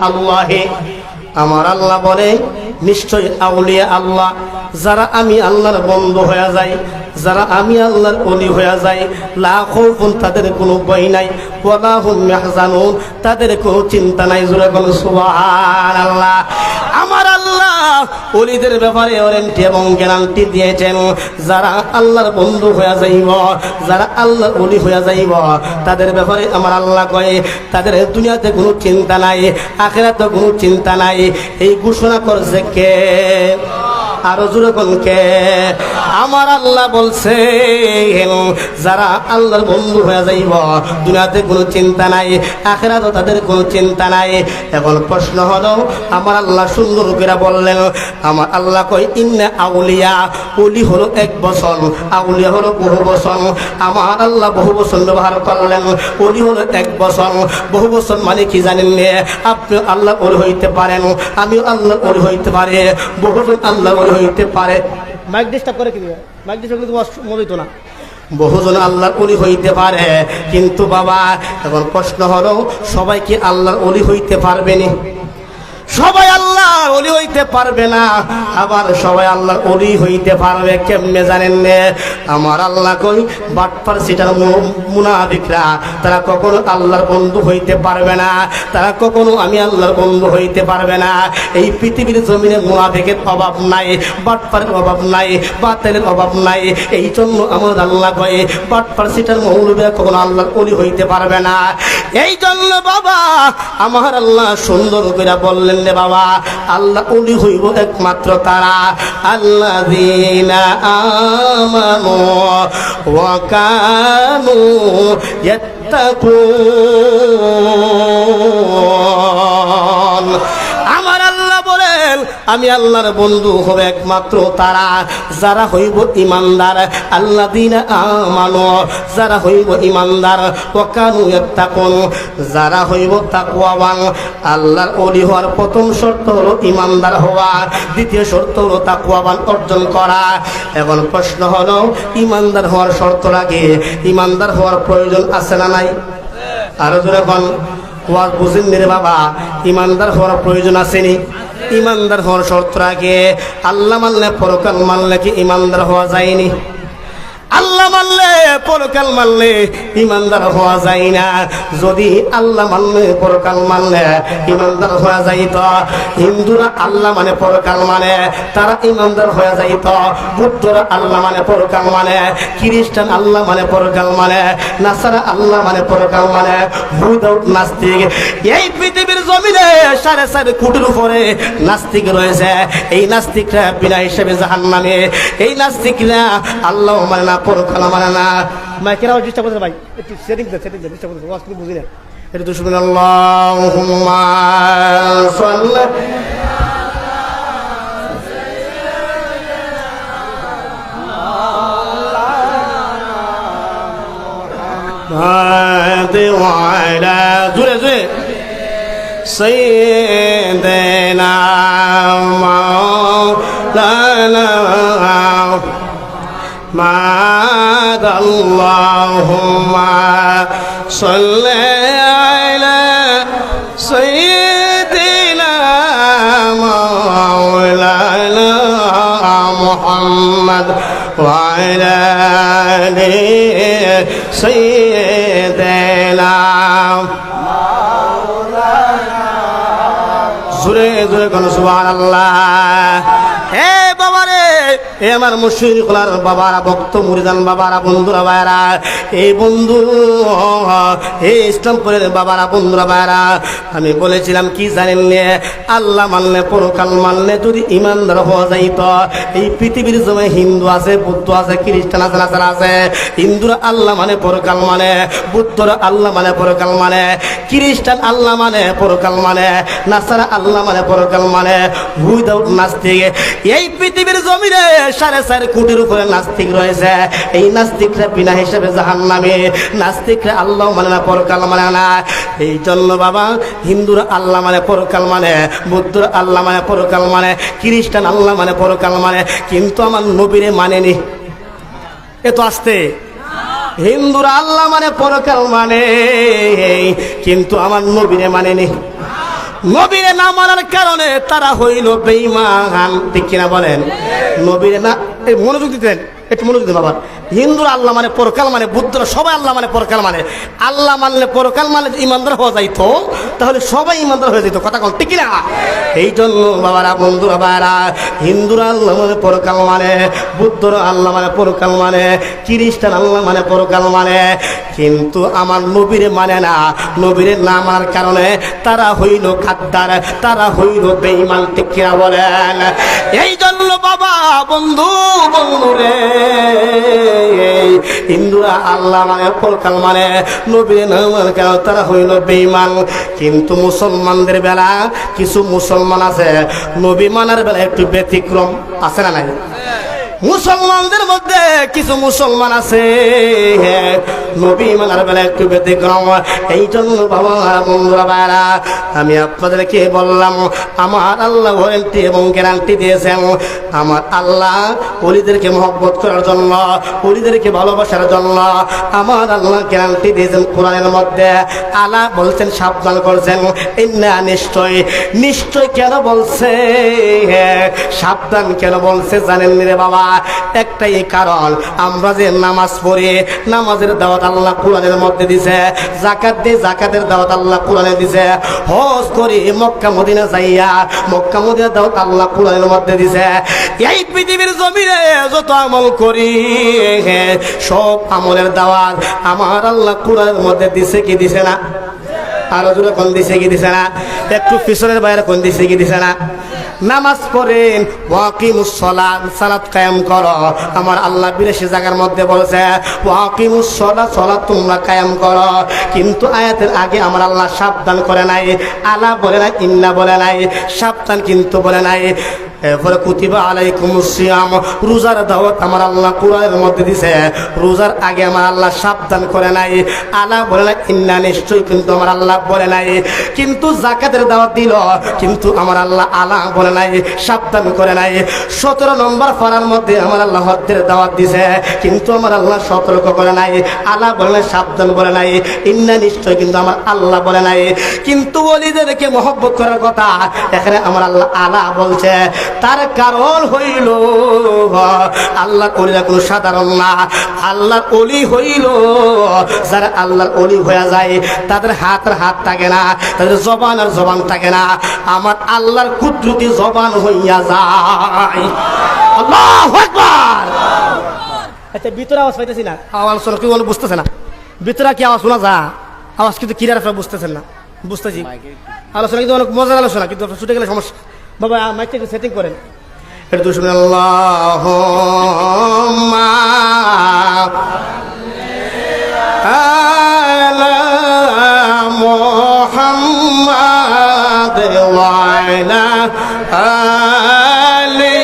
আল্লাহে আমার আল্লাহ বলে নিশ্চয় আউলিয়া আল্লাহ যারা আমি আল্লাহর বন্ধু হয়ে যাই, যারা আমি আল্লাহর ওলি হয়ে যাই, লা খাউফুন তাদের কোনো ভয় নাই, ওয়ালা হুম ইয়াহজানুন তাদের কোনো চিন্তা নাই। জোরে বলুন সুবহানাল্লাহ। আমার আল্লাহ ওলিদের ব্যাপারে ওয়ারেন্টি এবং গ্যারান্টি দিয়েছেন, যারা আল্লাহর বন্ধু হয়ে যাইব, যারা আল্লাহর ওলি হয়ে যাইব, তাদের ব্যাপারে আমার আল্লাহ কয় তাদের দুনিয়াতে কোনো চিন্তা নাই, আখিরাতে কোনো চিন্তা নাই। এই ঘোষণা করছে কে? আরো জোরে বলুন কে? আমার আল্লাহ বলছে যারা আল্লাহর বন্ধু হয়ে যাইব দুনিয়াতে কোনো চিন্তা নাই, আখিরাতে তাদের কোনো চিন্তা নাই। এখন প্রশ্ন হলো, আমার আল্লাহ সুন্দর করে বললেন, আমার আল্লাহ কই ইন্না আউলিয়া, ওলি হলো এক বচন, আউলিয়া হলো বহু বচন। আমার আল্লাহ বহু বচন ব্যবহার করলেন, ওলি হলো এক বচন। বহু বচন মানে কি জানেন? আপনি আল্লাহ ওলি হইতে পারেন, আমিও আল্লাহ ওলি হইতে পারে, বহুজন আল্লাহ ওলি হইতে পারে। মাইক ডিস্টার্ব করে কি? মাইক ডিস্টার্ব করলে মনে হইতো না। বহুজন আল্লাহর ওলি হইতে পারে, কিন্তু বাবা এখন প্রশ্ন হলো সবাই কি আল্লাহর ওলি হইতে পারবে না? সবাই আল্লাহর ওলি হইতে পারবে না, আবার সবাই আল্লাহর ওলি হইতে পারবে কেমনে জানেন? আমার আল্লাহ কই বাটপার সিটার মুনাফিকরা তারা কখনো আল্লাহর বন্ধু হইতে পারবে না, তারা কখনো আমি আল্লাহর বন্ধু হইতে পারবে না। এই পৃথিবীর জমিনে মুনাফিকের অভাব নাই, বাটপারের অভাব নাই, বাতিলের অভাব নাই। এই জন্য আমার আল্লাহ কই বাটপার সিটার মৌলবীরা কখনো আল্লাহর ওলি হইতে পারবে না। এই জন্য বাবা আমার আল্লাহ সুন্দর করে বললেন রে বাবা, আল্লাহ ওলি হইব একমাত্র তারা আল্লাযীনা আমানু ওয়া কানু ইয়াত্তাকুন। আমার আল্লাহ বলেন আমি আল্লাহর বন্ধু হবে একমাত্র তারা যারা হইব ইমানদার, আল্লাযীনা আমানু যারা হইব ইমানদার, ওয়া কানু ইয়াত্তাকুন যারা হইব তাকওয়াবান। আল্লাহর ওলি হওয়ার প্রথম শর্ত হলো ইমানদার হওয়া, দ্বিতীয় শর্ত হলো তাকওয়াবান অর্জন করা। এখন প্রশ্ন হলো ইমানদার হওয়ার শর্ত লাগে, ইমানদার হওয়ার প্রয়োজন আছে না নাই? আরো জোরে বল, ওয়াজ বুঝেন রে বাবা, ইমানদার হওয়ার প্রয়োজন আসেনি? ইমানদার হওয়ার শর্ত আগে আল্লাহ মানলে পরকাল মানলে কি ইমানদার হওয়া যায়নি? আল্লাহ মানলে পরকাল মানলে ইমানদার হওয়া যায় না। যদি আল্লাহ মানলে পরকাল মানলে ইমানদার হওয়া যাইত, হিন্দুরা আল্লাহ মানে পরকাল মানে তারা ইমানদার হয়ে যাইত, বুদ্ধরা আল্লাহ মানে পরকাল মানে, খ্রিস্টান আল্লাহ মানে পরকাল মানে, নাসারা আল্লাহ মানে পরকাল মানে, বুধ নাস্তিক। এই পৃথিবীর জমিনে 4.5 কোটির উপরে নাস্তিক রয়েছে। এই নাস্তিকরা বিনা হিসেবে জাহান্নামে। এই নাস্তিকরা আল্লাহ মানে না, পরকাল মানে না। মাইকেরাও ডিস্টার্ব করতে ভাই, একটু সেটিং ডিস্টার্ব করতে ওয়াজ তুমি বুঝি না। এটা তো শুনুন, আল্লাহুম্মা সাল্লি ওয়ালা জুরে জুরে সাইয়্যিদানা মাওলানা مَعَاذَ اللَّهُمَّ صَلِّ عَلَى سَيِّدِنَا مَوْلَانَا مُحَمَّدٍ وَعَلَى آلِ سَيِّدِنَا জোরে জোরে কোন সুবহানাল্লাহ। হে বাবা রে, এ আমার মুশরিকলার বাবারা, ভক্ত মুরিদান বাবারা, বন্ধুরা ভাইরা, এই বন্ধু এই ইসলামপুরের বাবারা, বন্ধুরা ভাইরা, আমি বলেছিলাম কি জানেন? আল্লাহ মানলে পরকাল মানলে যদি ইমানদার হওয়া যাইত, এই পৃথিবীর জমে হিন্দু আছে, বুদ্ধ আছে, খ্রিস্টান আছে, নাসারা আছে। হিন্দুরা আল্লাহ মানে পরকাল মানে, বুদ্ধরা আল্লাহ মানে পরকাল মানে, খ্রিস্টান আল্লাহ মানে পরকাল মানে, নাসারা আল্লাহ মানে পরকাল মানে, উইদাউট নাস্তিক। এই পৃথিবীর জমিনে 4.5 কোটির উপরে নাস্তিক রয়েছে। এই নাস্তিকরা বিনা হিসেবে জাহান্নামে। নাস্তিকরা আল্লাহ মানে না, পরকাল মানে না। এই জন্য বাবা হিন্দুরা আল্লাহ মানে পরকাল মানে, বুদ্ধরা আল্লাহ মানে পরকাল মানে, খ্রিস্টান আল্লাহ মানে পরকাল মানে, কিন্তু আমার নবীরে মানেনি। এ তো আসতে হিন্দুরা আল্লাহ মানে পরকাল মানে, কিন্তু আমার নবীরে মানেনি। নবীর না মানার কারণে তারা হইল বেঈমান। ঠিক কিনা বলেন? নবীর না, মনোযোগ দিতেন, একটু মনোযোগ দিন বাবা। হিন্দুরা আল্লাহ মানে পরকাল মানে, বুদ্ধরা সবাই আল্লাহ মানে পরকাল মানে। আল্লাহ মানলে পরকাল মানে ইমানদার হওয়া যাইতো, তাহলে সবাই ইমানদার হয়ে যেত। কথা কন ঠিক কিনা? এই জন্য বাবারা, বন্ধুরা, বাবারা, হিন্দুরা আল্লাহ মানে পরকাল মানে, বুদ্ধরা আল্লাহ মানে পরকাল মানে, খ্রিস্টান আল্লাহ মানে পরকাল মানে, কিন্তু আমার নবীরে মানে না। নবীরে না মানার কারণে তারা হইল গাদ্দার, তারা হইল বেঈমান। ঠিক কিনা বলেন? এই জন্য বাবা, বন্ধু, বন্ধুরে, হিন্দুরা আল্লাহ মানে পরকাল মানে, নবীরে না মানার কারণে তারা হইল বেঈমান। কিন্তু মুসলমানদের বেলা কিছু মুসলমান আছে নবী মানার বেলা একটু ব্যতিক্রম, আছে না নাই? মুসলমানদের মধ্যে কিছু মুসলমান আছে নবী মানার বেলা একটু ব্যতিক্রম। এই জন্য বাবা, বন্ধুরা, ভাইরা, আমি আপনাদেরকে বললাম, আমার আল্লাহ ওয়ারেন্টি এবং গ্যারান্টি দিয়েছেন। আমার আল্লাহ ওলিদেরকে মহব্বত করার জন্য, ওলিদেরকে ভালোবাসার জন্য আমার আল্লাহ গ্যারান্টি দিয়েছেন কোরআনের মধ্যে। আল্লাহ বলছেন, সাবধান করছেন, ইন্না, নিশ্চয়। নিশ্চয় কেন বলছে, সাবধান কেন বলছে জানেন রে বাবা? একটাই কারণ, আমরা যে নামাজ পড়ি, নামাজের দাওয়াত আল্লাহ কোরআনের মধ্যে দিছে। যাকাত দিই, যাকাতের দাওয়াত আল্লাহ কোরআনে দিছে। হজ করি, মক্কা মদিনা যাইয়া, মক্কা মদিনার দাওয়াত আল্লাহ কোরআনের মধ্যে দিছে। এই পৃথিবীর জমিনে যত আমল করি, সব আমলের দাওয়াত আমার আল্লাহ কোরআনের মধ্যে দিছে কি দিছে না? আরো জোরে কোন দিছে কি দিছে না? একটু পিছনের বাইরে কোন দিছে কি দিছে না? নামাজ পড়েন, ওয়াকিমুস সালাত, সালাত কায়েম করো। আমার আল্লাহ 82 জায়গার মধ্যে বলেছে ওয়াকিমুস সালাত, সালাত তোমরা কায়েম করো। কিন্তু আয়াতের আগে আমার আল্লাহ সাবধান করে নাই, আলা বলে নাই, ইন্না বলে নাই, সাবধান কিন্তু বলে নাই। এরপরে কুতিবা আলাইকুমুস সিয়াম, রোজার দাওয়াত আমার আল্লাহ কোরআনের মধ্যে দিছে। রোজার আগে আমার আল্লাহ সাবধান করে নাই, আলা বলে নাই, ইন্না নিশ্চয় কিন্তু আমার আল্লাহ বলে নাই। কিন্তু যাকাতের দাওয়াত দিল, কিন্তু আমার আল্লাহ আলা বলে নাই, সাবধান করে নাই। 17 নম্বর পারার মধ্যে আমার আল্লাহ হজ্জের দাওয়াত দিছে, কিন্তু আমার আল্লাহ সতর্ক করে নাই, আলা বলে নাই, সাবধান বলে নাই, ইন্না নিশ্চয় কিন্তু আমার আল্লাহ বলে নাই। কিন্তু ওলিদেরকে মহব্বত করার কথা এখানে আমার আল্লাহ আলা বলছে। তার কারণ হইল আল্লাহর ওলিরা কোনো সাধারণ না। আল্লাহর ওলি হইল যারা আল্লাহর ওলি হয়ে যায়, তাদের হাতের হাত থাকে না, তাদের জবান আর জবান থাকে না, আমার আল্লাহর কুদরতি জবান হইয়া যায়। আল্লাহু আকবার। আচ্ছা, ভিতরে আওয়াজ পাইতেছি না, আওয়াজ শোনা কি বলে বুঝতেছে না? ভিতরে কি আওয়াজ শোনা যা? আওয়াজ কিন্তু ক্লিয়ার আপনারা বুঝতেছেন না? বুঝতেছি। আলোচনা কিন্তু অনেক মজার আলোচনা, কিন্তু ছুটে গেলে সমস্যা। বাবা মাইকটা একটু সেটিং করেন। এটা তো শুনে আল্লাহুম্মা আলা মুহাম্মাদ ওয়া আলা আলি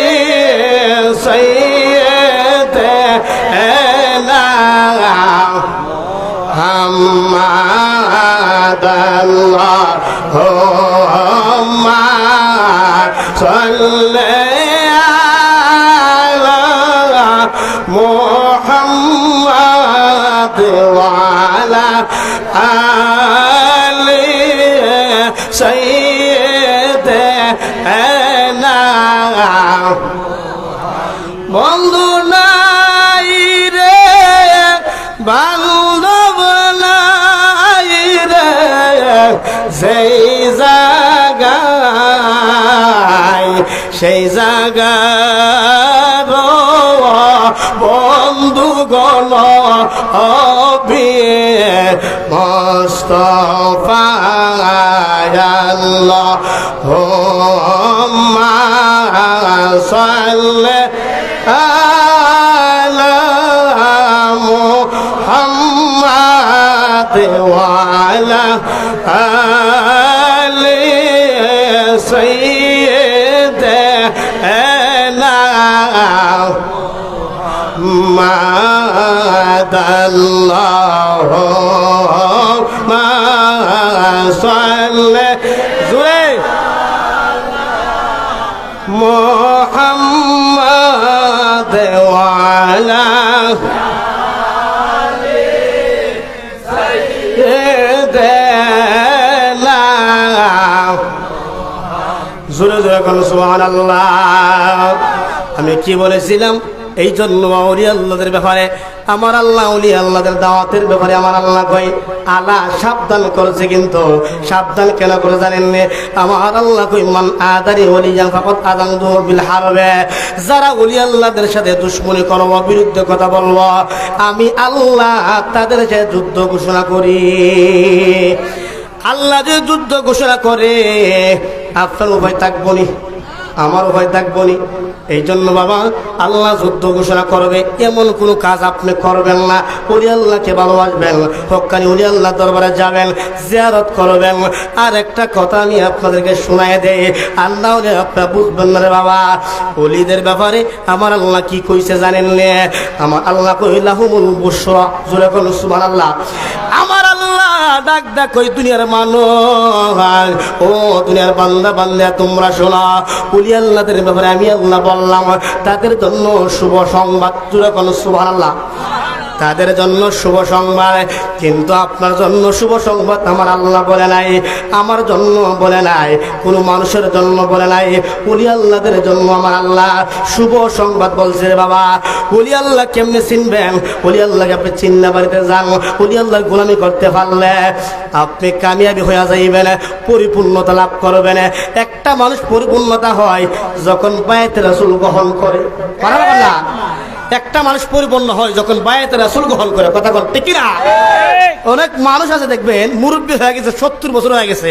সাইয়্যিদিনা মুহাম্মাদ আল্লাহুম্মা সাল্লি আলা মুহাম্মাদ ওয়া আলা আলি সাইয়্যিদিনা। বন্ধু নাই রে, বান্ধব নাই রে, সেই জায়গায়, সেই জায়গার বন্ধুগণ মুস্তাফা আল্লাহুম্মা সাল্লি আলা মুহাম্মাদ ওয়া আলা আলি সাইয়্যিদিনা মাদাল্লাহুম্মা সাল্লি জুরে মুহাম্মাদ ওয়া আলা আলি সাইয়্যিদিনা জোরে জোরে কোন সুবহানাল্লাহ। আমি কি বলেছিলাম? এই জন্য আউলিয়া আল্লাহদের ব্যাপারে আমার আল্লাহ, আউলিয়া আল্লাহদের দাওয়াতের ব্যাপারে আমার আল্লাহ কই আলা সাবধান করেছে। কিন্তু সাবধান কেন করে জানেন না? আমার আল্লাহ কই মান আদারি ওলিয়ান ফাকাত আযানতু বিল হারবে। যারা আউলিয়া আল্লাহদের সাথে দুশমনি করব, বিরুদ্ধে কথা বলবো, আমি আল্লাহ তাদের সাথে যুদ্ধ ঘোষণা করি। আল্লাহ যে যুদ্ধ ঘোষণা করে আপনার উভয় থাকবনি, আমার উভয় থাকবনি। এই জন্য বাবা আল্লাহ যুদ্ধ ঘোষণা করবে এমন কোনো কাজ আপনি করবেন না। ওলি আল্লাহকে ভালোবাসবেন, হক্কানি ওলি আল্লাহ দরবারে যাবেন, জিয়ারত করবেন। আর একটা কথা আমি আপনাদেরকে শোনায় দেই, আল্লাহ আপনারা বুঝবেন না রে বাবা। ওলিদের ব্যাপারে আমার আল্লাহ কি কইছে জানেন না? আমার আল্লাহ কইলাহুমুল বুশরা। জোরে কোন সুবহানাল্লাহ। আমার আল্লাহ ডাক ডাক কই দুনিয়ার মানুষ, ও দুনিয়ার বান্দা বান্দা তোমরা শোনা, ওলি আল্লাহদের ব্যাপারে আমি আল্লাহ বললাম তাদের জন্য শুভ সংবাদ। জোরে কোন সুবহানাল্লাহ। তাদের জন্য শুভ সংবাদ, কিন্তু আপনার জন্য শুভ সংবাদ আমার আল্লাহ বলে নাই, আমার জন্য বলে নাই, কোনো মানুষের জন্য বলে নাই। ওলি আল্লাহদের জন্য আমার আল্লাহ শুভ সংবাদ বলছে। বাবা ওলি আল্লাহ কেমনে চিনবেন? ওলি আল্লাহকে আপনি চিন্না বাড়িতে যান, ওলি আল্লাহর গোলামি করতে পারলে আপনি কামিয়াবি হয়ে যাইবেন, পরিপূর্ণতা লাভ করবেন। একটা মানুষ পরিপূর্ণতা হয় যখন বায়াতে রাসূল গ্রহণ করে। পারবেন না? একটা মানুষ পরিপূর্ণ হয় যখন বায়াতে রাসূল গ্রহণ করে। কথা বল ঠিক না? অনেক মানুষ আছে দেখবেন মুরব্বী হয়ে গেছে, 70 বছর হয়ে গেছে,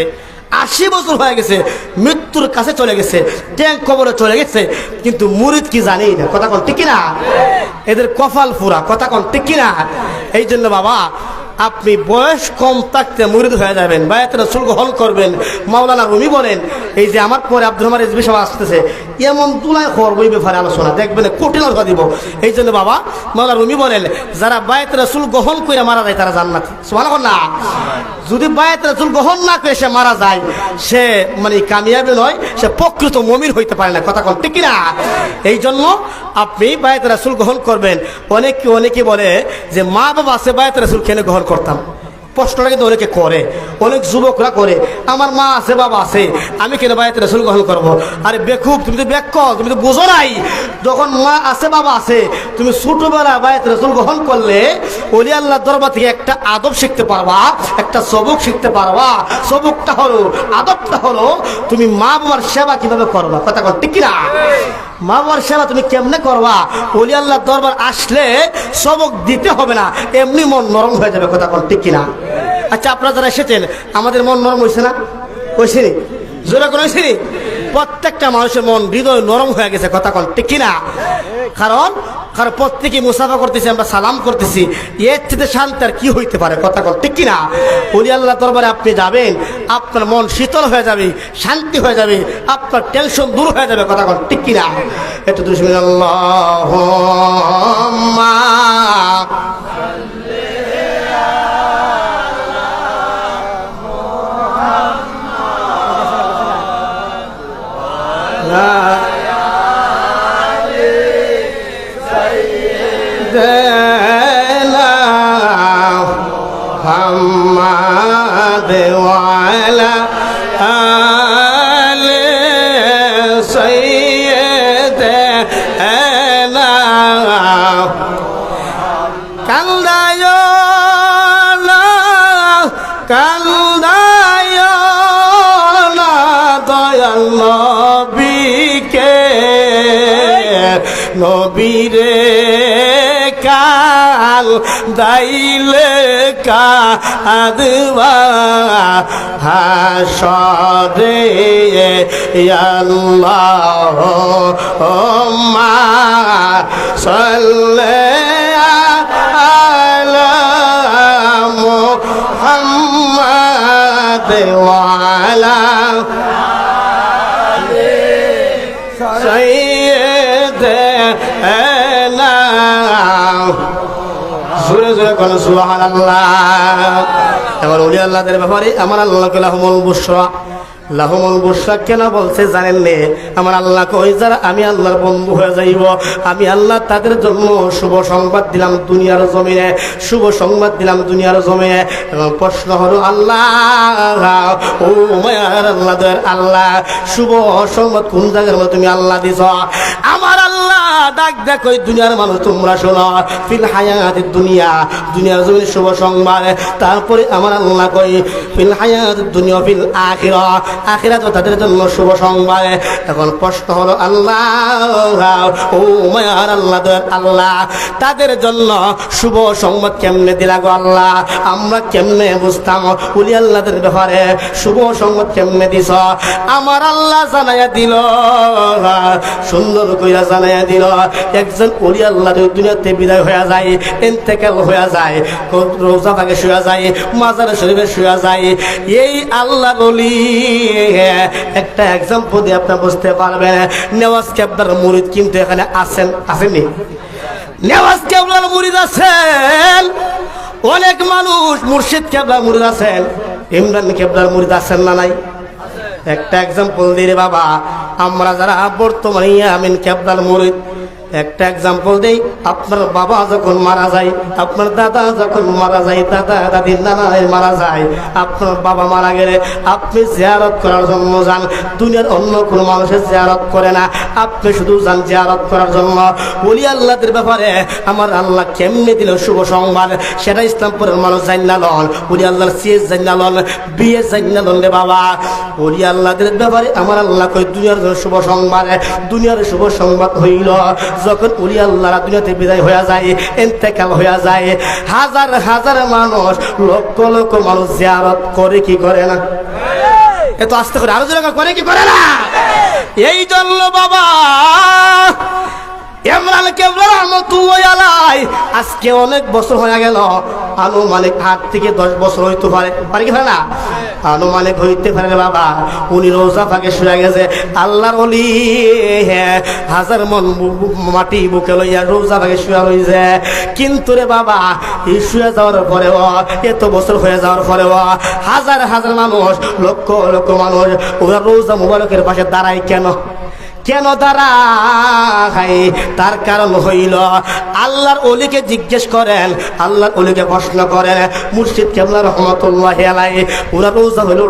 80 বছর হয়ে গেছে, মৃত্যুর কাছে চলে গেছে, ট্যাঙ্ক কবরে চলে গেছে, কিন্তু মুরিদ কি জানেই না। কথা বল ঠিক না? এদের কপাল পুরা। কথা বল ঠিক না? এই জন্য বাবা আপনি বয়স কম থাকতে মুরিদ হয়ে যাবেন, বায়াতে রাসূল গ্রহণ করবেন। মাওলানা রুমি বলেন, এই যে আমার পরে আব্দুর রহমান রিজভী সাহেব আসতেছে, এমন দুলায় করবো এই ব্যাপারে আলোচনা দেখবেন, কঠিন আলোচনা দিব। এই জন্য বাবা মাওলানা রুমি বলেন, যারা বায়াতে রাসূল গ্রহণ করে মারা যায় তারা জান্নাতি। সুবহানাল্লাহ। যদি বায়াতে রাসূল গ্রহণ না করে সে মারা যায়, সে মানে কামিয়াবি নয়, সে প্রকৃত মুমিন হইতে পারে না। কথা কোন ঠিক না? এই জন্য আপনি বায়াতে রাসূল গ্রহণ করবেন। অনেকে বলে যে মা বাবা আছে বায়াতে রাসূল কেন গ্রহণ করতাম? প্রশ্নটা কিন্তু অনেকে করে, অনেক যুবকরা করে, আমার মা আছে বাবা আছে, আমি কেন বায়াতে রাসূল গ্রহণ করবো? আরে বেকুব, তুমি তো বেক্কল, তুমি তো বুঝো নাই। যখন মা আছে বাবা আছে, তুমি ছোটবেলা বায়াতে রাসূল গ্রহণ করলে ওলি আল্লাহর দরবার থেকে একটা আদব শিখতে পারবা, একটা সবক শিখতে পারবা। সবকটা হলো, আদবটা হলো তুমি মা বাবার সেবা কিভাবে করবা। কথা কর ঠিক না? মা বাবার সেবা তুমি কেমনে করবা? ওলি আল্লাহর দরবার আসলে সবক দিতে হবে না, এমনি মন নরম হয়ে যাবে। কথা কর ঠিক কিনা? আচ্ছা আপনারা যারা এসেছেন আমাদের মন নরম হয়েছে না? হয়েছে নি? জোরে করে হয়েছে নি? প্রত্যেকটা মানুষের মন হৃদয় নরম হয়ে গেছে। কথা কন ঠিক কিনা? কারণ প্রত্যেকে মুসাফা করতেছি, আমরা সালাম করতেছি, এর থেকে শান্তি আর কি হইতে পারে? কথা কন ঠিক কিনা? ওলি আল্লাহ দরবারে আপনি যাবেন, আপনার মন শীতল হয়ে যাবে, শান্তি হয়ে যাবে, আপনার টেনশন দূর হয়ে যাবে। কথা কন ঠিক কিনা? একটু বিসমিল্লাহুম্মা محمد وعلى آل سيدنا কান্দায়ো না দয়াল নবীকে, নবীরে কাল দাইলে কাঁদবা হাসরে আল্লাহুম্মা সাল্লি আলা মুহাম্মাদ ওয়া আলা আলি সাইয়্যিদিনা। জোরে জোরে কোন সুবহানাল্লাহ। এবার ওলি আল্লাহদের ব্যাপারে আমার আল্লাহ লাহুমুল বুশরা, লাহুমুল বুশরা কেন বলছে জানেন নে? আমার আল্লাহ কই যারা আমি আল্লাহর বন্ধু হয়ে যাইব, আমি আল্লাহ তাদের জন্য শুভ সংবাদ দিলাম দুনিয়ার জমিনে, শুভ সংবাদ দিলাম দুনিয়ার জমিনে। এবং প্রশ্ন হলো আল্লাহ, ও মায়ার আল্লাহ, দয়ার আল্লাহ, শুভ সংবাদ কোন জায়গার মধ্যে তুমি আল্লাহ দিছ? আমার আল্লাহ ডাক দেখ ওই দুনিয়ার মানুষ তোমরা শোনো, ফিল হায়াতিদ দুনিয়া, দুনিয়ার জমিনে শুভ সংবাদ। তারপরে আমার আল্লাহ কই ফিল হায়াতিদ দুনিয়া ফিল আখিরাহ, আখিরাত তাদের জন্য শুভ সংবাদ। এখন প্রশ্ন হলো আল্লাহ, ও মায়ার আল্লাহ, দয়ার আল্লাহ, তাদের জন্য শুভ সংবাদ কেমনে দিলা গো আল্লাহ? আমরা কেমনে বুঝতাম ওলি আল্লাহদের ব্যাপারে শুভ সংবাদ কেমনে দিছ? আমার আল্লাহ জানাইয়া দিল, সুন্দর কইরা জানাইয়া দিল। একজন ওলি আল্লাহ দুনিয়াতে বিদায় হয়ে যায়, ইন্তেকাল হয়ে যায়, রোজা ভাগে শুয়ে যায়, মাজার শরীফে শুয়ে যায়। এই আল্লাহ বলি একটা এক্সাম্পল দিয়ে আপনি বুঝতে পারবেন। নেওয়াজ কেবলার মুরিদ কিন্তু এখানে আছেন, আসেনি? নেওয়াজ কেবলার মুরিদ আছেন, অনেক মানুষ মুর্শিদ কেবলার মুরিদ আছেন, ইমরান কেবলার মুরিদ আছেন না নাই? একটা এক্সাম্পল দিয়ে বাবা, আমরা যারা বর্তমানে আমিন কেবলার মুরিদ, একটা এক্সাম্পল দেই। আপনার বাবা যখন মারা যায়, আপনার দাদা যখন মারা যায়, দাদা দাদি নানা মারা যায়, আপনার বাবা মারা গেলে আপনি জিয়ারত করার জন্য যান, দুনিয়ার অন্য কোনো মানুষের জিয়ারত করে না, আপনি শুধু যান জিয়ারত করার জন্য। ওলি আল্লাহদের ব্যাপারে আমার আল্লাহ কেমনে দিল শুভ সংবাদ, সেটা ইসলামপুরের মানুষ জান্না লন, ওলি আল্লাহর সিএস জান্না লন, বিএস জান্না লন রে বাবা। ওলি আল্লাহদের ব্যাপারে আমার আল্লাহ কই দুনিয়ার শুভ সংবাদ, দুনিয়ার শুভ সংবাদ হইল যখন ওলি আল্লাহরা দুনিয়াতে বিদায় হয়ে যায়, ইন্তেকাল হয়ে যায়, হাজার হাজার মানুষ, লক্ষ লক্ষ মানুষ জিয়ারত করে কি করে না? এত আস্তে করে আরো জোরে করে কি করে না? এই জন্য বাবা ইমরান কেবলা রাহমাতুল্লাহি আলাইহি আজকে অনেক বছর হয়ে গেল, আনুমানিক 8 থেকে 10 বছর হইতে পারে, পারে কি না? আনুমানিক হইতে পারে বাবা। উনি রোজা ফাঁকে শুয়ে গেছে, আল্লাহর ওলি হাজার মন মাটি বুকে লইয়া রোজা ফাঁকে শুয়ে রইছে। কিন্তু রে বাবা এই শুয়ে যাওয়ার পরেও, এত বছর হয়ে যাওয়ার পরেও হাজার হাজার মানুষ, লক্ষ লক্ষ মানুষ ওরা রোজা মুবারকের পাশে দাঁড়ায় কেন? কেন দাঁড়ায়? তার কারণ হইল আল্লাহর ওলিকে জিজ্ঞেস করেন, আল্লাহর ওলিকে প্রশ্ন করেন, মুর্শিদ কেবলা রহমাতুল্লাহি আলাইহি ওরা রোজা হইল